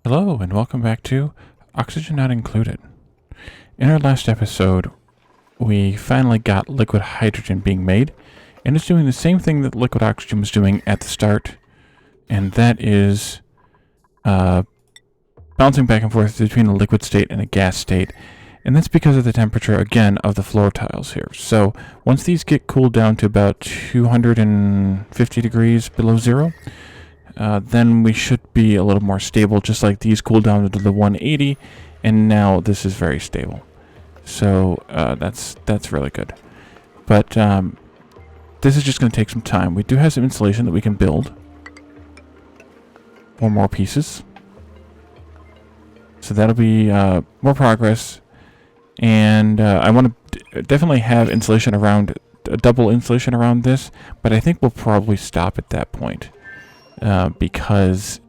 Hello and welcome back to Oxygen Not Included. In our last episode, we finally got liquid hydrogen being made, and it's doing the same thing that liquid oxygen was doing at the start, and that is bouncing back and forth between a liquid state and a gas state, and that's because of the temperature, again, of the floor tiles here. So once these get cooled down to about 250 degrees below zero, then we should be a little more stable, just like these cooled down to the 180, and now this is very stable. So that's really good. But this is just going to take some time. We do have some insulation that we can build. 4 more pieces. So that'll be more progress. And I want to definitely have insulation around, a double insulation around this, but I think we'll probably stop at that point. Because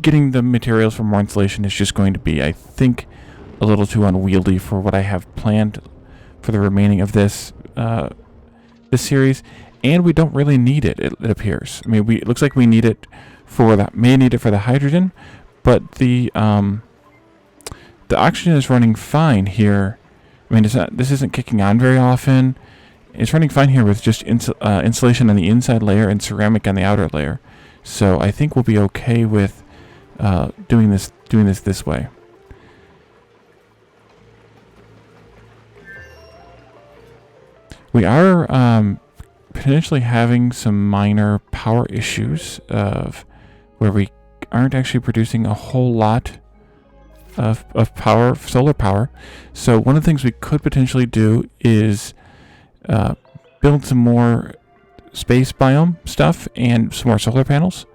getting the materials for more insulation is just going to be, I think, a little too unwieldy for what I have planned for the remaining of this this series, and we don't really need it. It appears. I mean, it looks like we need it for the hydrogen, but the oxygen is running fine here. I mean, this isn't kicking on very often. It's running fine here with just insulation on the inside layer and ceramic on the outer layer. So I think we'll be okay with doing this way. We are potentially having some minor power issues of where we aren't actually producing a whole lot of power, solar power. So one of the things we could potentially do is build some more space biome stuff and some more solar panels.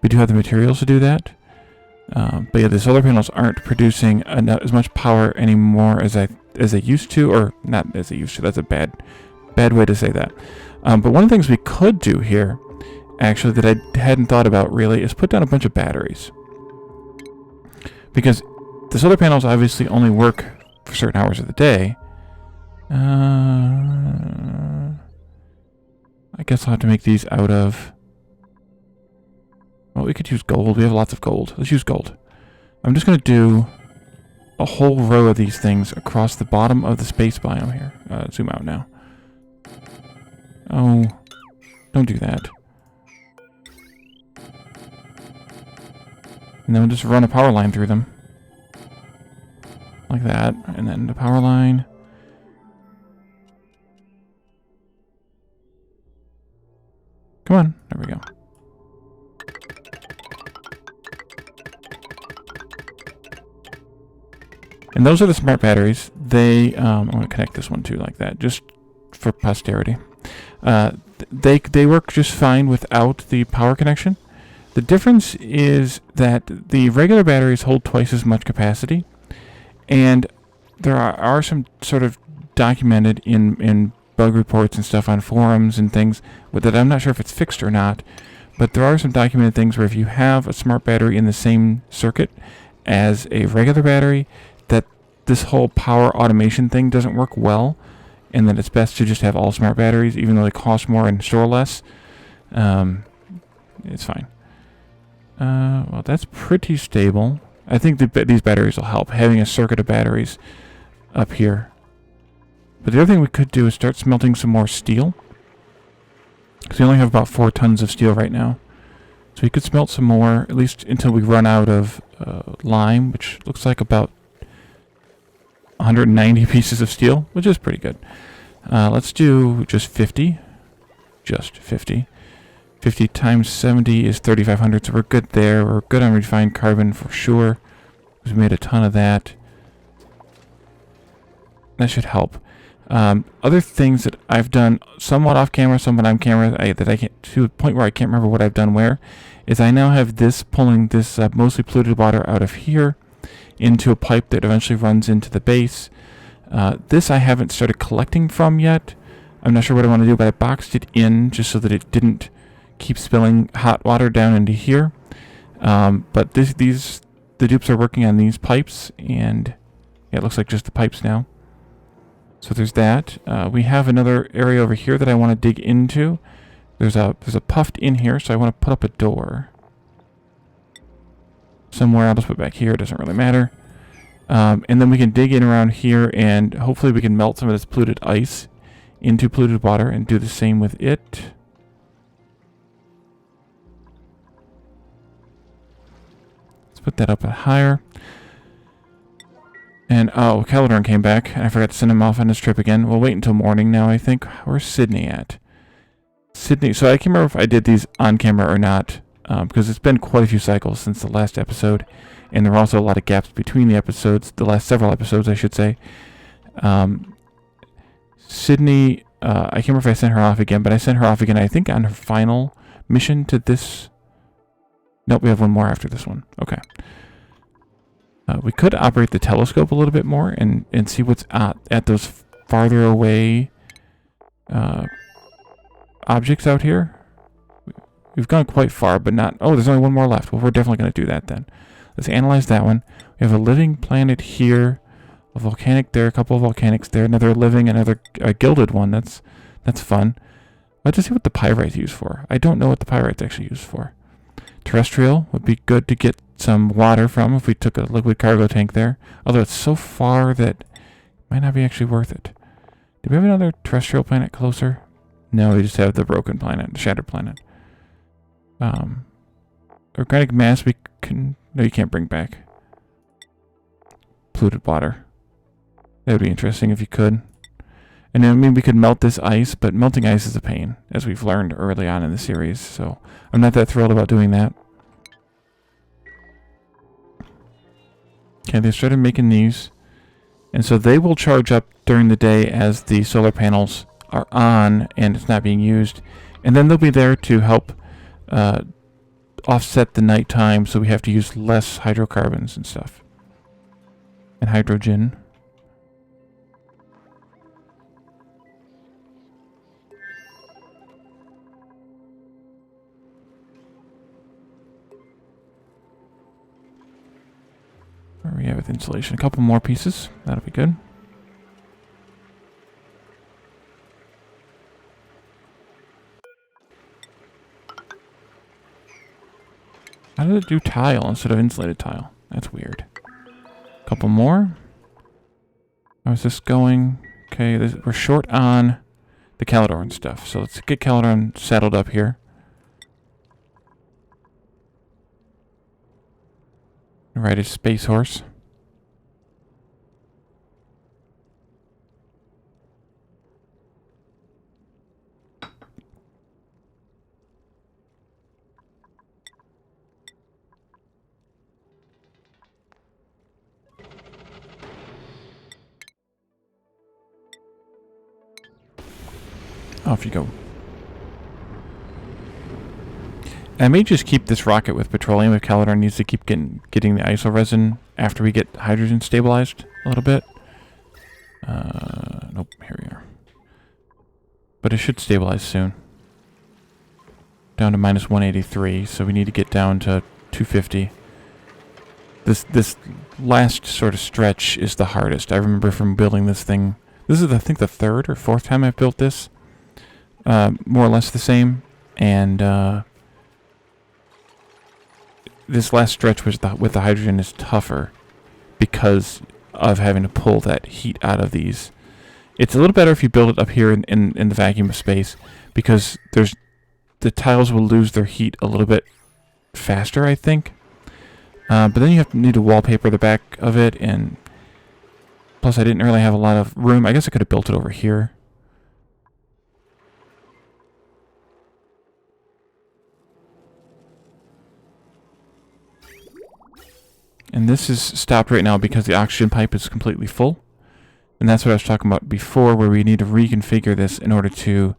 We do have the materials to do that. But yeah, the solar panels aren't producing as much power anymore as they used to, or not as they used to. That's a bad way to say that. But one of the things we could do here, actually, that I hadn't thought about really, is put down a bunch of batteries. Because the solar panels obviously only work for certain hours of the day. I guess I'll have to make these out of... Well, we could use gold. We have lots of gold. Let's use gold. I'm just going to do a whole row of these things across the bottom of the space biome here. Zoom out now. Oh, don't do that. And then we'll just run a power line through them. Like that. And then the power line. Come on. There we go. And those are the smart batteries. They, I'm going to connect this one too like that, just for posterity. They work just fine without the power connection. The difference is that the regular batteries hold twice as much capacity, and there are some sort of documented in bug reports and stuff on forums and things that I'm not sure if it's fixed or not, but there are some documented things where if you have a smart battery in the same circuit as a regular battery, that this whole power automation thing doesn't work well, and that it's best to just have all smart batteries, even though they cost more and store less. It's fine. Well, that's pretty stable. I think these batteries will help, having a circuit of batteries up here. But the other thing we could do is start smelting some more steel. Because we only have about 4 tons of steel right now. So we could smelt some more, at least until we run out of lime, which looks like about 190 pieces of steel, which is pretty good. Let's do just 50. Just 50. 50 times 70 is 3,500, so we're good there. We're good on refined carbon for sure. We've made a ton of that. That should help. Other things that I've done somewhat off camera, somewhat on camera, that I can't, to a point where I can't remember what I've done where, is I now have this pulling this mostly polluted water out of here into a pipe that eventually runs into the base. This I haven't started collecting from yet. I'm not sure what I want to do, but I boxed it in just so that it didn't keep spilling hot water down into here. But the dupes are working on these pipes, and yeah, it looks like just the pipes now. So there's that. We have another area over here that I want to dig into. There's a puffed in here, so I want to put up a door. somewhere. I'll just put it back here. It doesn't really matter. And then we can dig in around here, and hopefully we can melt some of this polluted ice into polluted water and do the same with it. Let's put that up higher. And, oh, Caledon came back, and I forgot to send him off on his trip again. We'll wait until morning now, I think. Where's Sydney at? Sydney, so I can't remember if I did these on camera or not, because it's been quite a few cycles since the last episode, and there were also a lot of gaps between the episodes, the last several episodes, I should say. Sydney, I can't remember if I sent her off again, but I sent her off again, I think, on her final mission to this. Nope, we have one more after this one. Okay. We could operate the telescope a little bit more and see what's at those farther away objects out here. We've gone quite far, but not... Oh, there's only one more left. Well, we're definitely going to do that then. Let's analyze that one. We have a living planet here, a volcanic there, a couple of volcanics there, another living, another gilded one. That's fun. Let's just see what the pyrite's used for. I don't know what the pyrite's actually used for. Terrestrial would be good to get some water from if we took a liquid cargo tank there. Although it's so far that it might not be actually worth it. Do we have another terrestrial planet closer? No, we just have the broken planet, the shattered planet. Organic mass we can... No, you can't bring back. Polluted water. That would be interesting if you could. And I mean, we could melt this ice, but melting ice is a pain, as we've learned early on in the series, so I'm not that thrilled about doing that. Okay, they started making these, and so they will charge up during the day as the solar panels are on and it's not being used, and then they'll be there to help offset the nighttime, so we have to use less hydrocarbons and stuff. And hydrogen. Where are we at with insulation? A couple more pieces. That'll be good. How did it do tile instead of insulated tile? That's weird. Couple more. How's this going? Okay, we're short on the Caledon stuff. So let's get Caledon saddled up here. Ride his space horse. Off you go. I may just keep this rocket with petroleum if Caledon needs to keep getting the iso resin after we get hydrogen stabilized a little bit. Nope, here we are. But it should stabilize soon. Down to minus 183, so we need to get down to 250. This last sort of stretch is the hardest. I remember from building this thing. This is, I think, the third or fourth time I've built this. More or less the same. And this last stretch with the hydrogen is tougher because of having to pull that heat out of these. It's a little better if you build it up here in the vacuum of space, because the tiles will lose their heat a little bit faster, I think. But then you need to wallpaper the back of it, and plus I didn't really have a lot of room. I guess I could have built it over here. And this is stopped right now because the oxygen pipe is completely full. And that's what I was talking about before, where we need to reconfigure this in order to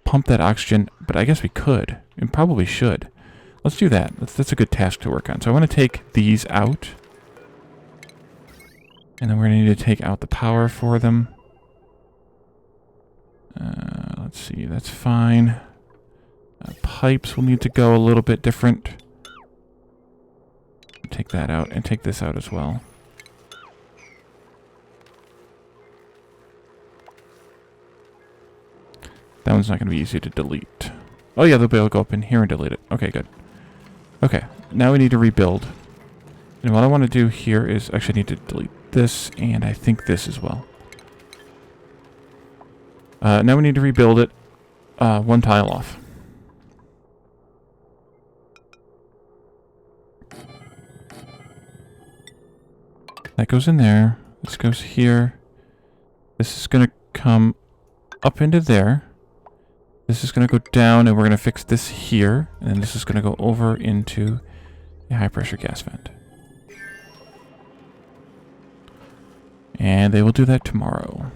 pump that oxygen. But I guess we could, and probably should. Let's do that. That's a good task to work on. So I want to take these out. And then we're going to need to take out the power for them. Let's see, that's fine. Pipes will need to go a little bit different. Take that out and take this out as well. That one's not going to be easy to delete. Oh yeah, they'll be able to go up in here and delete it. Okay, good. Okay, now we need to rebuild. And what I want to do here is actually need to delete this, and I think this as well. Now we need to rebuild it one tile off. That goes in there. This goes here. This is going to come up into there. This is going to go down, and we're going to fix this here. And then this is going to go over into a high-pressure gas vent. And they will do that tomorrow.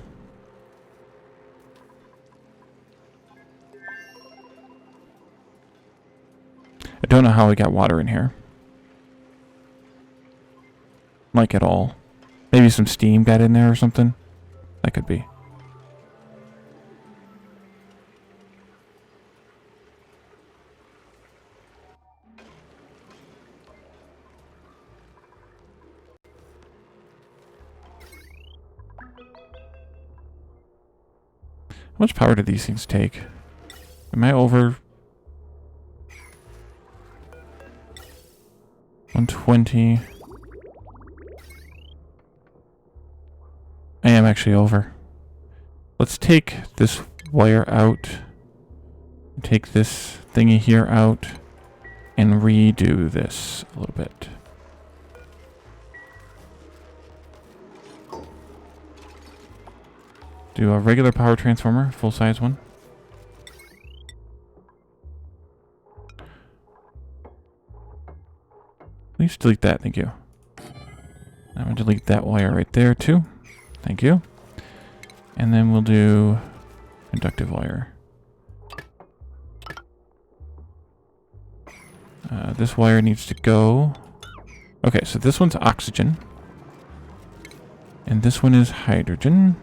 I don't know how we got water in here. Like at all. Maybe some steam got in there or something. That could be. How much power do these things take? Am I over 120? I am actually over. Let's take this wire out. Take this thingy here out. And redo this a little bit. Do a regular power transformer, full-size one. Please delete that, thank you. I'm going to delete that wire right there too. Thank you. And then we'll do conductive wire. This wire needs to go. Okay, so this one's oxygen. And this one is hydrogen.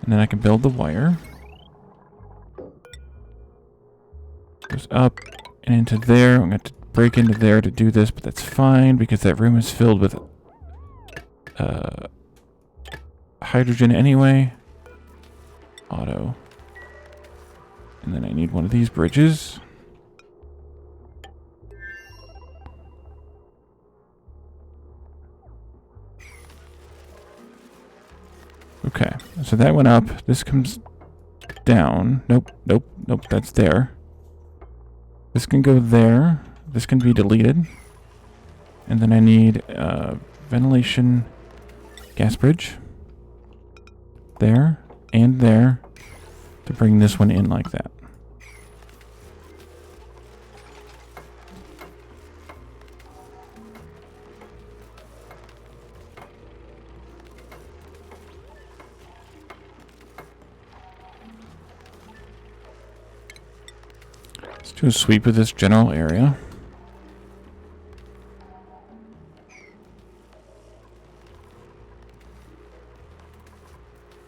And then I can build the wire. Goes up and into there. I'm going to break into there to do this, but that's fine because that room is filled with hydrogen anyway. Auto. And then I need one of these bridges. Okay, so that went up. This comes down. Nope, nope, nope, that's there. This can go there. This can be deleted. And then I need ventilation gas bridge. There and there to bring this one in like that. Let's do a sweep of this general area.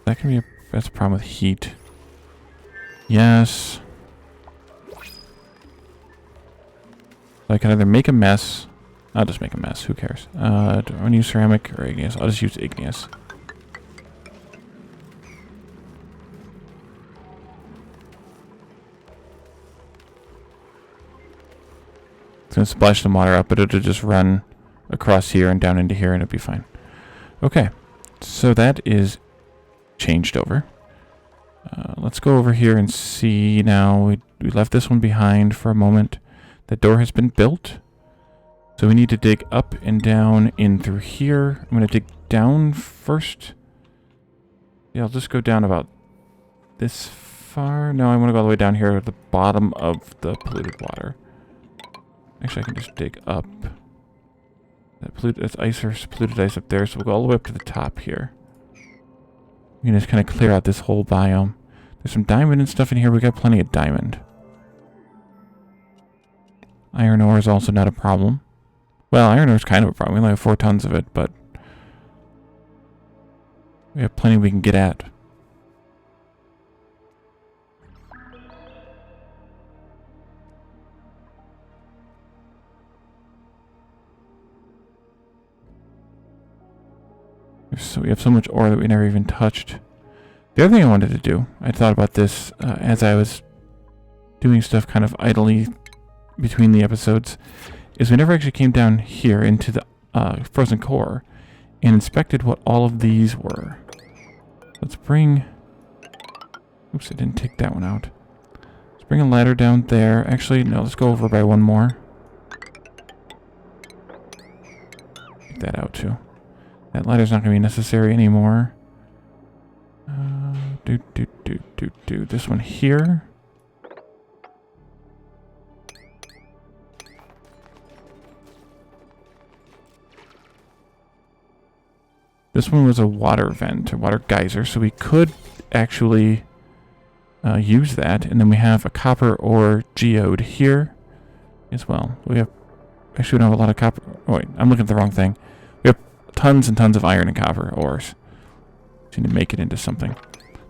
That can be that's a problem with heat. Yes. I can either make a mess. I'll just make a mess. Who cares? Do I want to use ceramic or igneous? I'll just use igneous. It's going to splash some water up, but it'll just run across here and down into here and it'll be fine. Okay. So that is changed over. Let's go over here and see now. We left this one behind for a moment. The door has been built. So we need to dig up and down in through here. I'm going to dig down first. Yeah, I'll just go down about this far. No, I want to go all the way down here at the bottom of the polluted water. Actually, I can just dig up. That's ice or polluted ice up there, so we'll go all the way up to the top here. We can just kind of clear out this whole biome. There's some diamond and stuff in here. We got plenty of diamond. Iron ore is also not a problem. Well, iron ore is kind of a problem. We only have 4 tons of it, but we have plenty we can get at. So we have so much ore that we never even touched. The other thing I wanted to do, I thought about this as I was doing stuff kind of idly between the episodes, is we never actually came down here into the frozen core and inspected what all of these were. Let's bring... Oops, I didn't take that one out. Let's bring a ladder down there. Actually, no, let's go over by one more. Take that out too. That ladder's not going to be necessary anymore. This one here. This one was a water vent, a water geyser, so we could actually use that. And then we have a copper ore geode here as well. We have... Actually, we don't have a lot of copper... Oh, wait, I'm looking at the wrong thing. We have tons and tons of iron and copper ores. Just need to make it into something.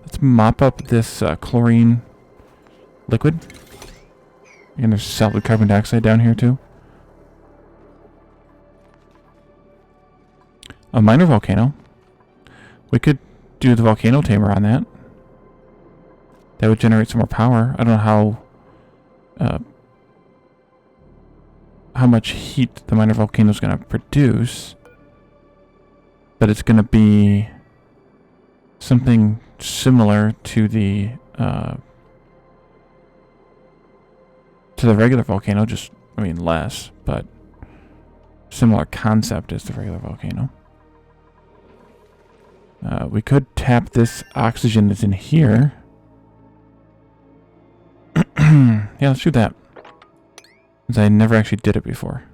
Let's mop up this chlorine liquid. And there's solid carbon dioxide down here too. A minor volcano. We could do the volcano tamer on that. That would generate some more power. I don't know how much heat the minor volcano is going to produce, but it's going to be something similar to the regular volcano. Just, I mean, less, but similar concept as the regular volcano. We could tap this oxygen that's in here. Yeah, let's do that. Since I never actually did it before.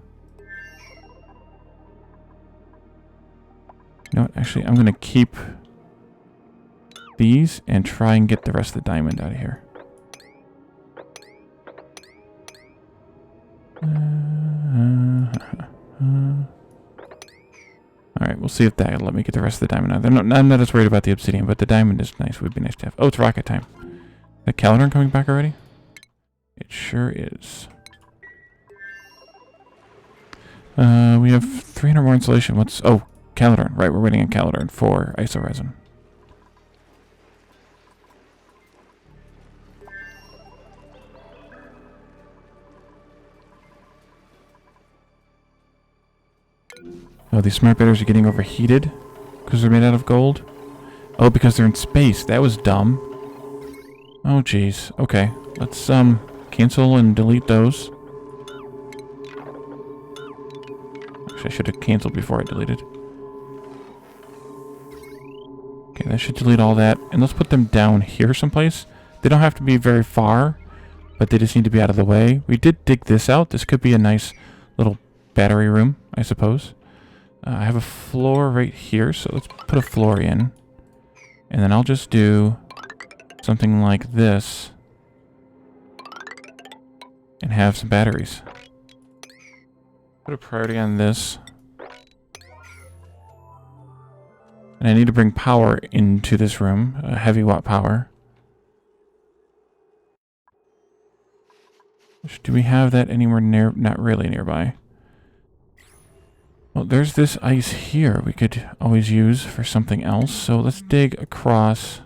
You know what? Actually, I'm going to keep these and try and get the rest of the diamond out of here. Alright, we'll see if that'll let me get the rest of the diamond out. I'm not as worried about the obsidian, but the diamond is nice. Would be nice to have. Oh, it's rocket time. The Calendar coming back already? It sure is. We have 300 more insulation. What's... Oh, Calendar. Right, we're waiting on Calendar for iso resin. Oh, these smart betters are getting overheated because they're made out of gold. Oh, because they're in space. That was dumb. Oh, jeez. Okay, let's cancel and delete those. Actually, I should have canceled before I deleted. Okay, that should delete all that. And let's put them down here someplace. They don't have to be very far, but they just need to be out of the way. We did dig this out. This could be a nice little battery room, I suppose. I have a floor right here, so let's put a floor in. And then I'll just do something like this. And have some batteries. Put a priority on this. And I need to bring power into this room. Heavy watt power. Do we have that anywhere near? Not really nearby. Well, there's this ice here we could always use for something else. So let's dig across.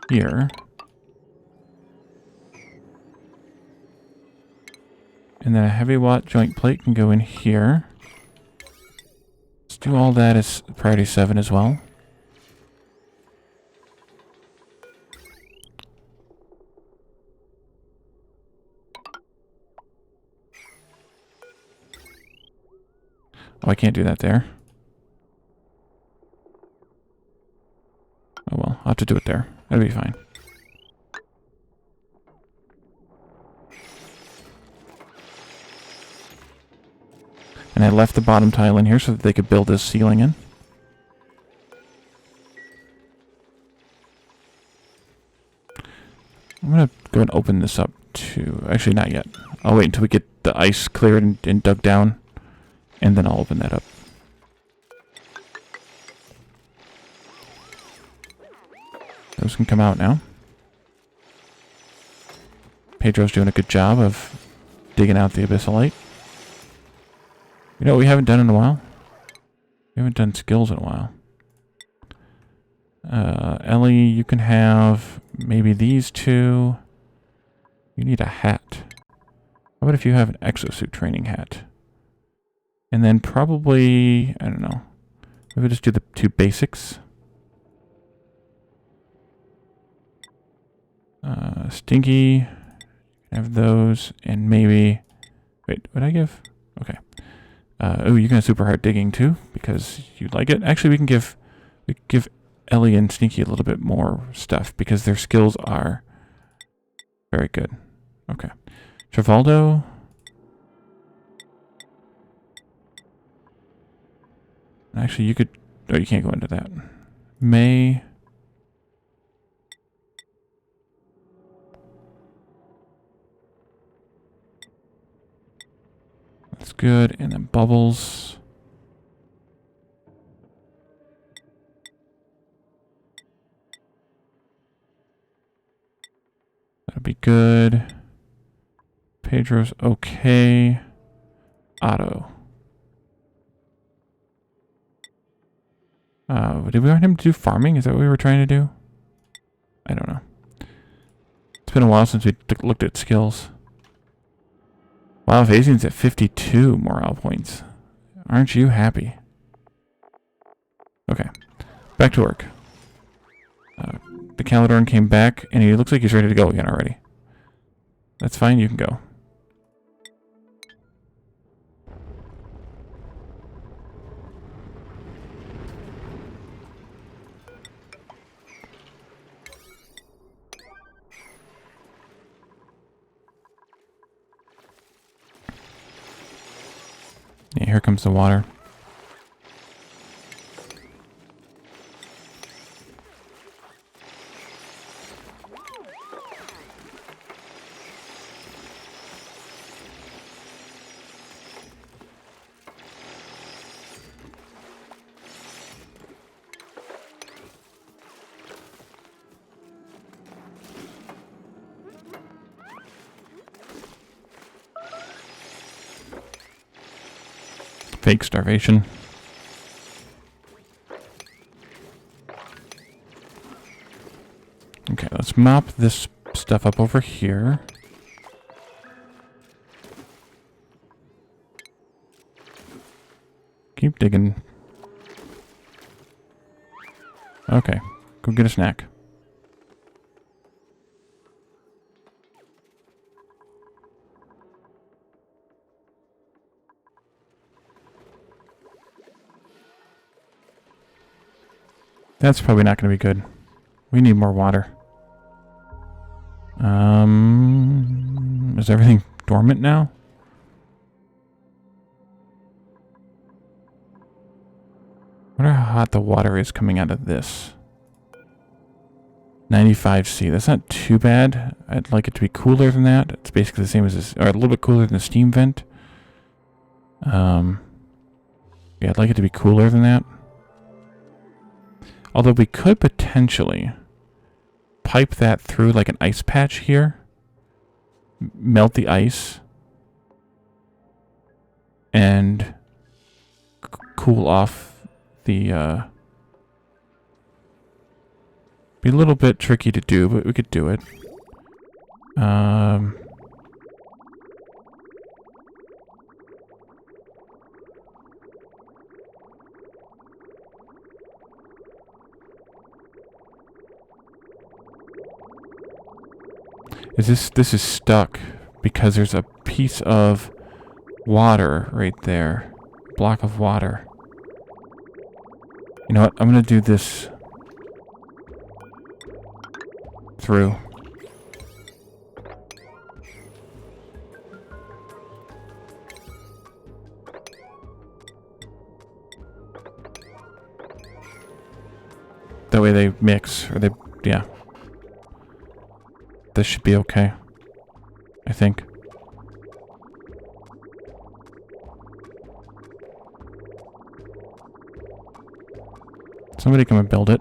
Here. And then a heavy watt joint plate can go in here. Let's do all that as priority 7 as well. Oh, I can't do that there. Oh well, I'll have to do it there. That'll be fine. And I left the bottom tile in here so that they could build this ceiling in. I'm going to go and open this up to... Actually, not yet. I'll wait until we get the ice cleared and dug down. And then I'll open that up. Those can come out now. Pedro's doing a good job of digging out the abyssalite. You know what we haven't done in a while? We haven't done skills in a while. Ellie, you can have maybe these two. You need a hat. How about if you have an exosuit training hat? And then probably, I don't know. Maybe just do the two basics. Stinky, have those, and maybe, wait, what did I give? Okay. Oh, you can have super hard digging too, because you like it. Actually, we can give Ellie and Stinky a little bit more stuff, because their skills are very good. Okay. Travaldo. Actually, you could, oh, you can't go into that. May. That's good. And then Bubbles. That'll be good. Pedro's okay. Otto. Did we want him to do farming? Is that what we were trying to do? I don't know. It's been a while since we looked at skills. Wow, Phasian's at 52 morale points. Aren't you happy? Okay. Back to work. The Caledorn came back, and he looks like he's ready to go again already. That's fine, you can go. Yeah, here comes the water. Fake starvation. Okay, let's mop this stuff up over here. Keep digging. Okay, go get a snack. That's probably not going to be good. We need more water. Is everything dormant now? I wonder how hot the water is coming out of this. 95°C. That's not too bad. I'd like it to be cooler than that. It's basically the same as this, or a little bit cooler than the steam vent. Yeah, I'd like it to be cooler than that. Although we could potentially pipe that through like an ice patch here. Melt the ice. And cool off the... be a little bit tricky to do, but we could do it. This is stuck because there's a piece of water right there. Block of water. You know what? I'm gonna do this through. That way they mix, or they, yeah. This should be okay, I think. Somebody come and build it.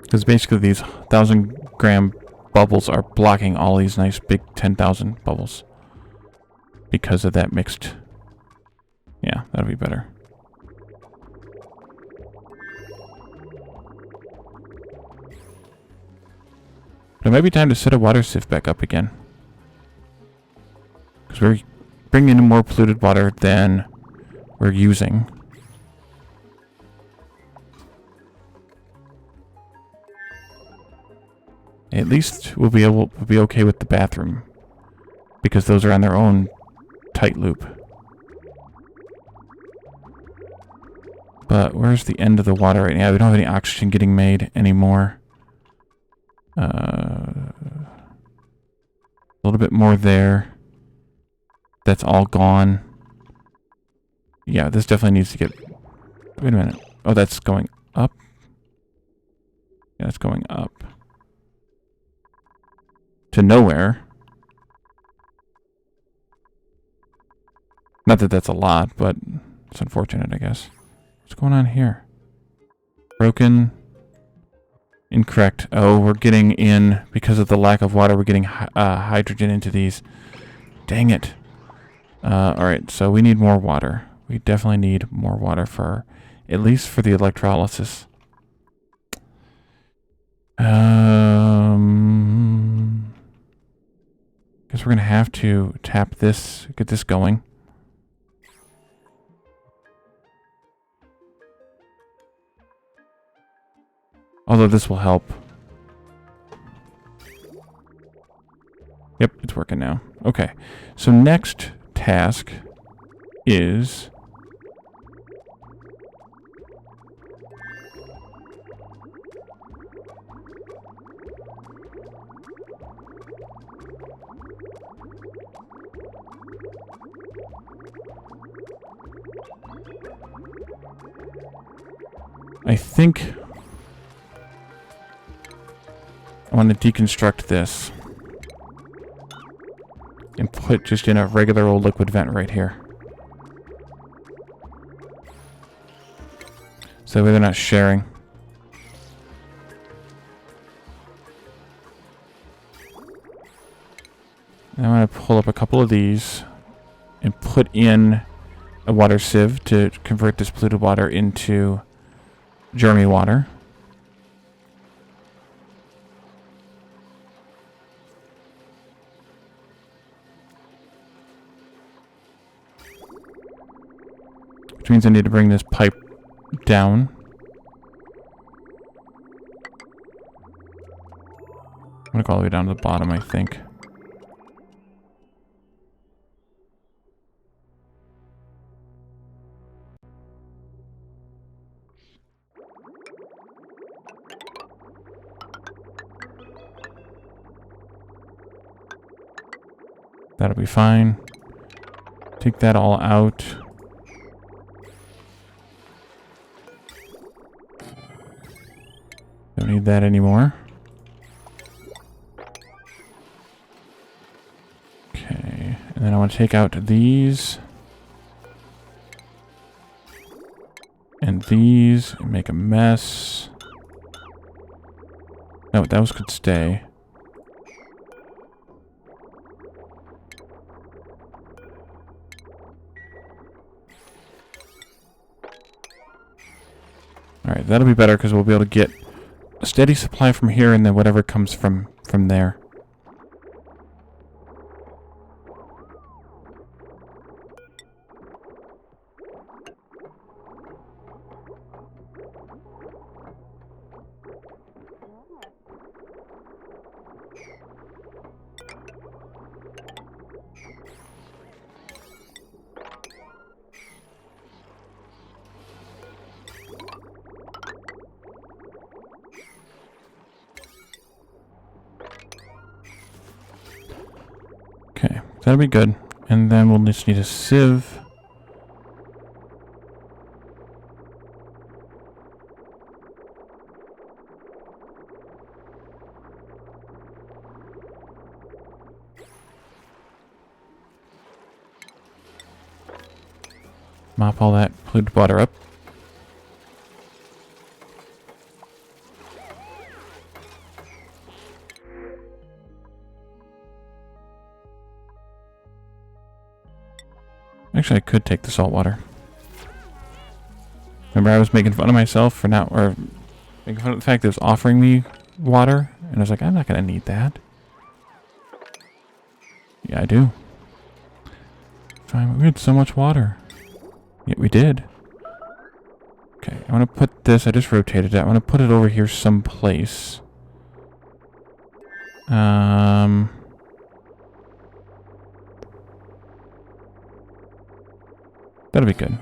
Because basically these 1,000-gram bubbles are blocking all these nice big 10,000 bubbles. because of that mixed. Yeah, that'll be better. But it might be time to set a water sieve back up again. Because we're bringing in more polluted water than we're using. At least we'll be okay with the bathroom. Because those are on their own tight loop. But where's the end of the water right now? We don't have any oxygen getting made anymore. A little bit more there. That's all gone. Yeah, this definitely needs to get... Wait a minute. Oh, that's going up? Yeah, it's going up. To nowhere. Not that that's a lot, but it's unfortunate, I guess. What's going on here? Broken. Incorrect. Oh, we're getting in, because of the lack of water, we're getting hydrogen into these. Dang it. Alright, so we need more water. We definitely need more water for, at least for the electrolysis. Guess we're gonna have to tap this, get this going. Although this will help. Yep, it's working now. Okay, so next task is... I think I want to deconstruct this and put just in a regular old liquid vent right here. So that way they're not sharing. And I'm going to pull up a couple of these and put in a water sieve to convert this polluted water into Jeremy water. Which means I need to bring this pipe down. I'm going to go all the way down to the bottom, I think. That'll be fine. Take that all out. Don't need that anymore. Okay, and then I want to take out these. And these, and make a mess. No, those could stay. Alright, that'll be better because we'll be able to get a steady supply from here and then whatever comes from there. Okay, that'll be good. And then we'll just need a sieve. Mop all that polluted water up. Actually, I could take the salt water. Remember, I was making fun of myself for not, or making fun of the fact that it was offering me water, and I was like, I'm not going to need that. Yeah, I do. Fine, we had so much water. Yeah, we did. Okay, I want to put this, I just rotated it. I want to put it over here someplace. That'll be good.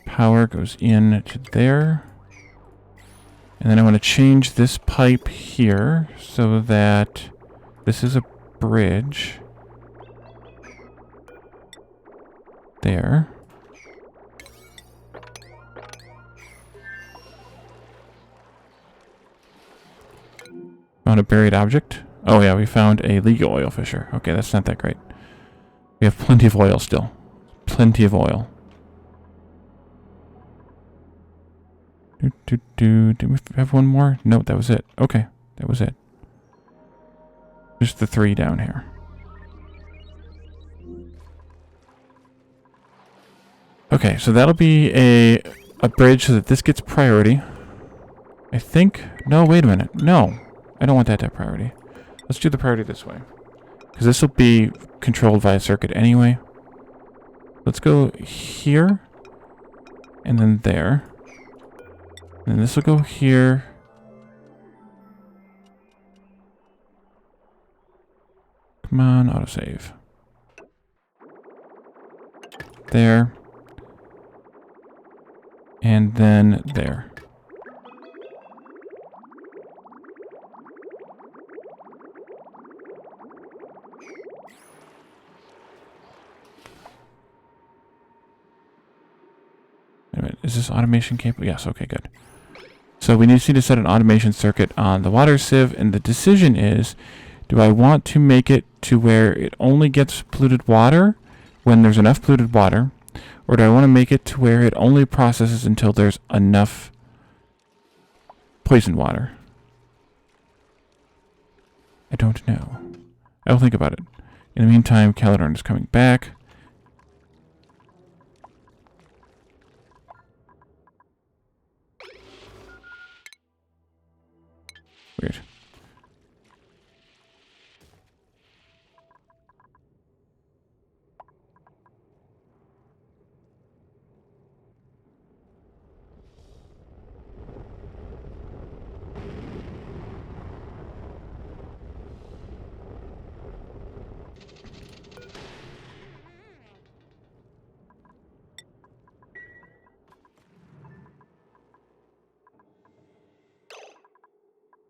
Power goes in to there. And then I want to change this pipe here so that this is a bridge. There. Found a buried object. Oh yeah, we found a legal oil fissure. Okay, that's not that great. We have plenty of oil still. Plenty of oil. Did we have one more? No, that was it. Okay, that was it. Just the 3 down here. Okay, so that'll be a bridge so that this gets priority. I think... No, wait a minute. No, I don't want that to have priority. Let's do the priority this way. Because this will be controlled via circuit anyway. Let's go here. And then there. And this will go here. Come on, autosave. There. And then there. Wait a minute, is this automation capable? Yes, okay, good. So we need to set an automation circuit on the water sieve, and the decision is, do I want to make it to where it only gets polluted water when there's enough polluted water, or do I want to make it to where it only processes until there's enough poisoned water? I don't know. I'll think about it. In the meantime, Caledon is coming back. Weird.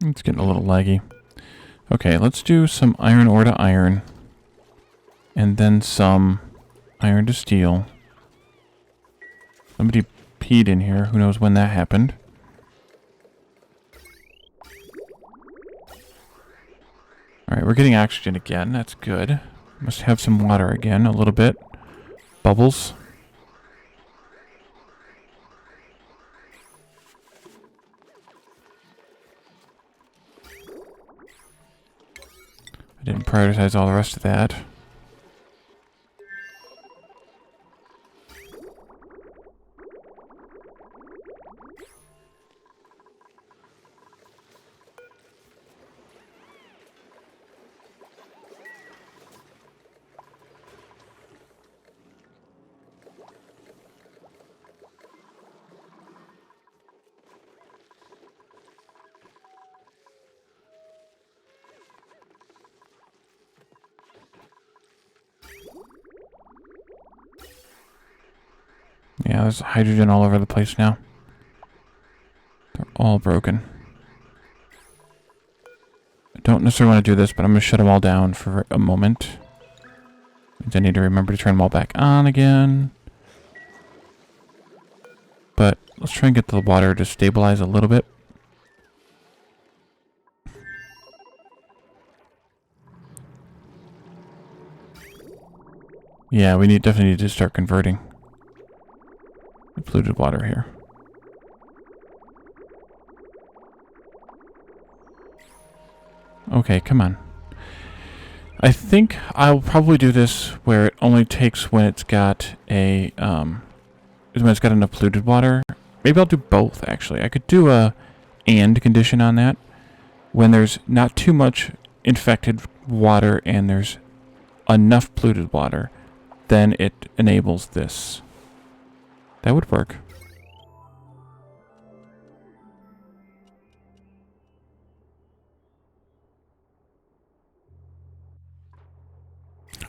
It's getting a little laggy. Okay, let's do some iron ore to iron. And then some iron to steel. Somebody peed in here. Who knows when that happened. Alright, we're getting oxygen again. That's good. Must have some water again, a little bit. Bubbles. I didn't prioritize all the rest of that. Yeah, there's hydrogen all over the place now. They're all broken. I don't necessarily want to do this, but I'm going to shut them all down for a moment. Means I need to remember to turn them all back on again. But let's try and get the water to stabilize a little bit. Yeah, we definitely need to start converting the polluted water here. Okay, come on. I think I'll probably do this where it only takes when it's got a when it's got enough polluted water. Maybe I'll do both actually. I could do a and condition on that. When there's not too much infected water and there's enough polluted water, then it enables this. That would work.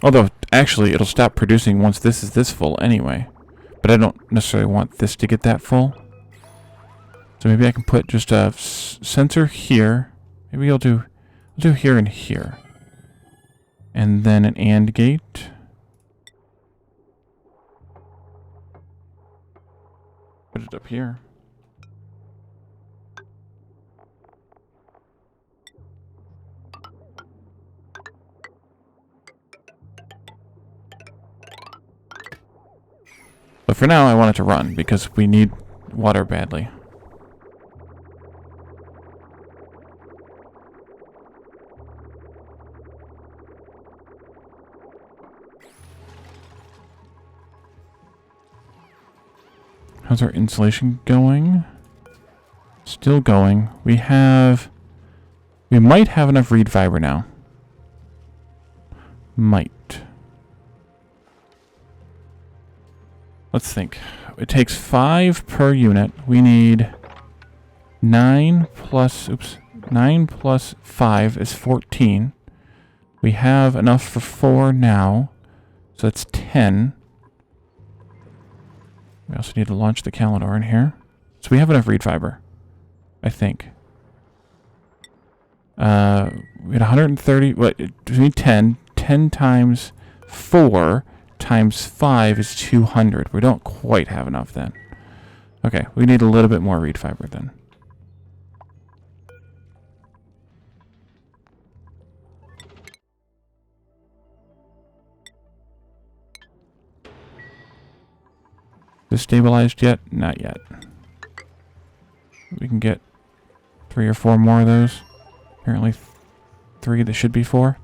Although, actually, it'll stop producing once this is this full anyway. But I don't necessarily want this to get that full. So maybe I can put just a sensor here. Maybe I'll do here and here. And then an AND gate. Put it up here. But for now, I want it to run because we need water badly. How's our insulation going? Still going. We might have enough reed fiber now. Might. Let's think. It takes 5 per unit. We need 9 plus 5 is 14. We have enough for 4 now. So that's 10. We also need to launch the Calendar in here. So we have enough reed fiber, I think. We had 130. What? We need 10. 10 times 4 times 5 is 200. We don't quite have enough then. Okay, we need a little bit more reed fiber then. Is stabilized yet? Not yet. We can get 3 or 4 more of those. Apparently 3, that should be 4.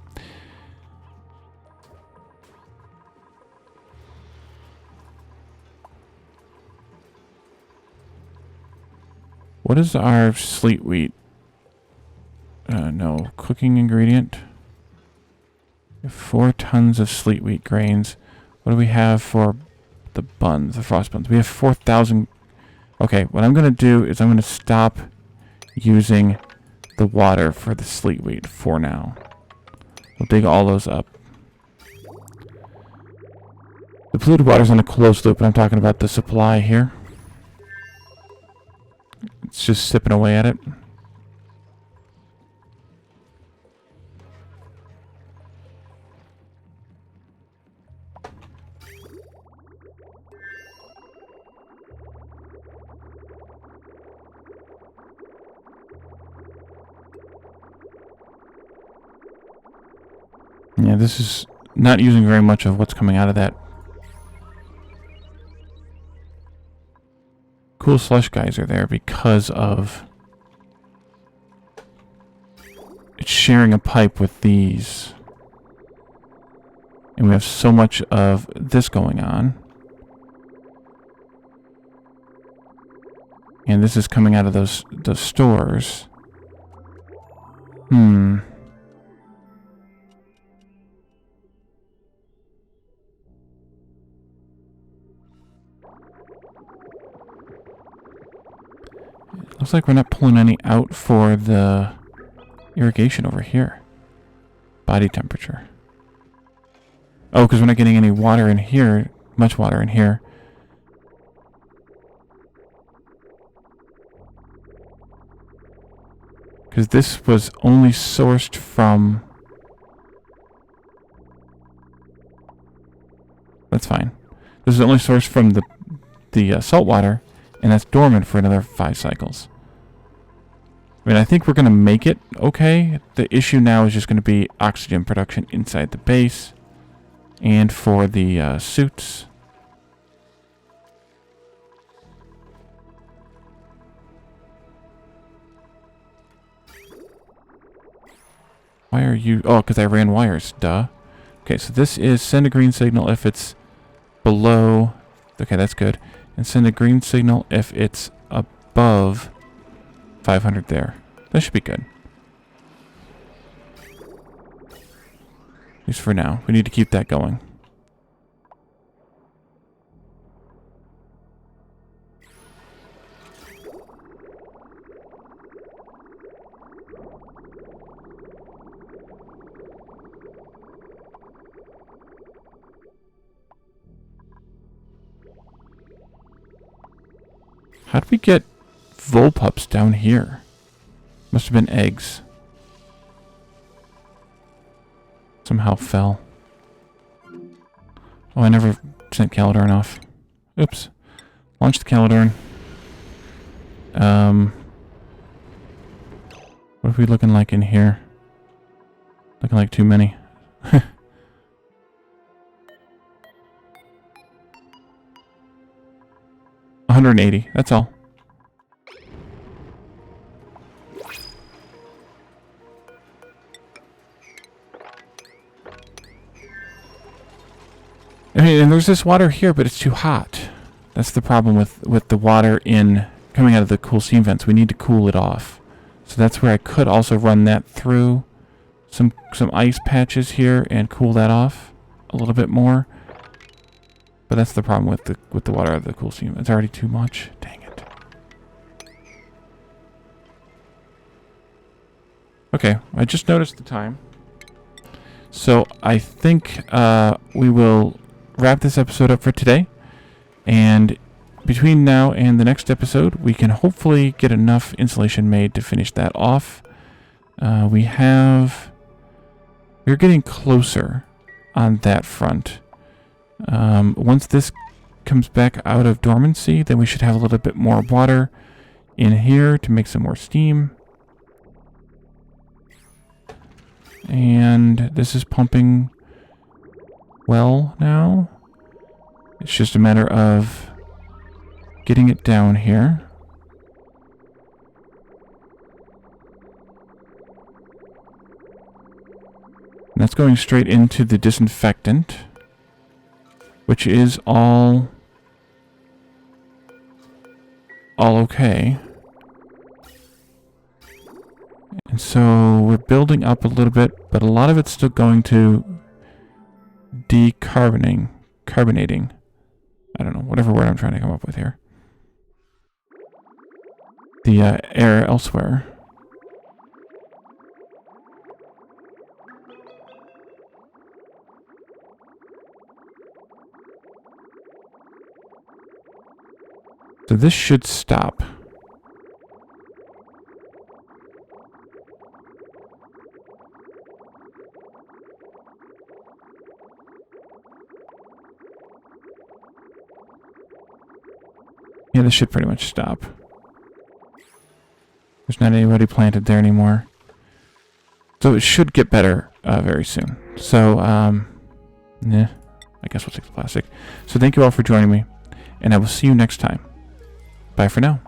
What is our sleet wheat? No, cooking ingredient. We have 4 tons of sleet wheat grains. What do we have for the buns, the frost buns? We have 4,000. Okay, what I'm going to do is I'm going to stop using the water for the sleet wheat for now. We'll dig all those up. The polluted water's on a closed loop, and I'm talking about the supply here. It's just sipping away at it. Yeah, this is not using very much of what's coming out of that. Cool slush geyser there because of it's sharing a pipe with these. And we have so much of this going on. And this is coming out of those stores. Looks like we're not pulling any out for the irrigation over here. Body temperature. Oh, because we're not getting any water in here. Much water in here. Because this was only sourced from... That's fine. This is only sourced from the salt water, and that's dormant for another 5 cycles. I mean, I think we're going to make it okay. The issue now is just going to be oxygen production inside the base. And for the suits. Why are you... Oh, because I ran wires. Duh. Okay, so this is send a green signal if it's below... Okay, that's good. And send a green signal if it's above 500 there. That should be good. At least for now. We need to keep that going. How did we get Volpups down here? Must have been eggs. Somehow fell. Oh, I never sent Calidorn off. Oops. Launch the Calidorn. What are we looking like in here? Looking like too many. 180, that's all. I mean, and there's this water here, but it's too hot. That's the problem with the water coming out of the cool steam vents. We need to cool it off. So that's where I could also run that through some ice patches here and cool that off a little bit more. But that's the problem with the water out of the cool steam. It's already too much. Dang it. Okay, I just noticed the time. So I think we will wrap this episode up for today. And between now and the next episode, we can hopefully get enough insulation made to finish that off. We're getting closer on that front. Once this comes back out of dormancy, then we should have a little bit more water in here to make some more steam. And this is pumping well now. It's just a matter of getting it down here. And that's going straight into the disinfectant, which is all okay. And so we're building up a little bit, but a lot of it's still going to carbonating. I don't know, whatever word I'm trying to come up with here. The air elsewhere. So this should stop. Yeah, this should pretty much stop. There's not anybody planted there anymore. So it should get better very soon. So, I guess we'll take the plastic. So thank you all for joining me, and I will see you next time. Bye for now.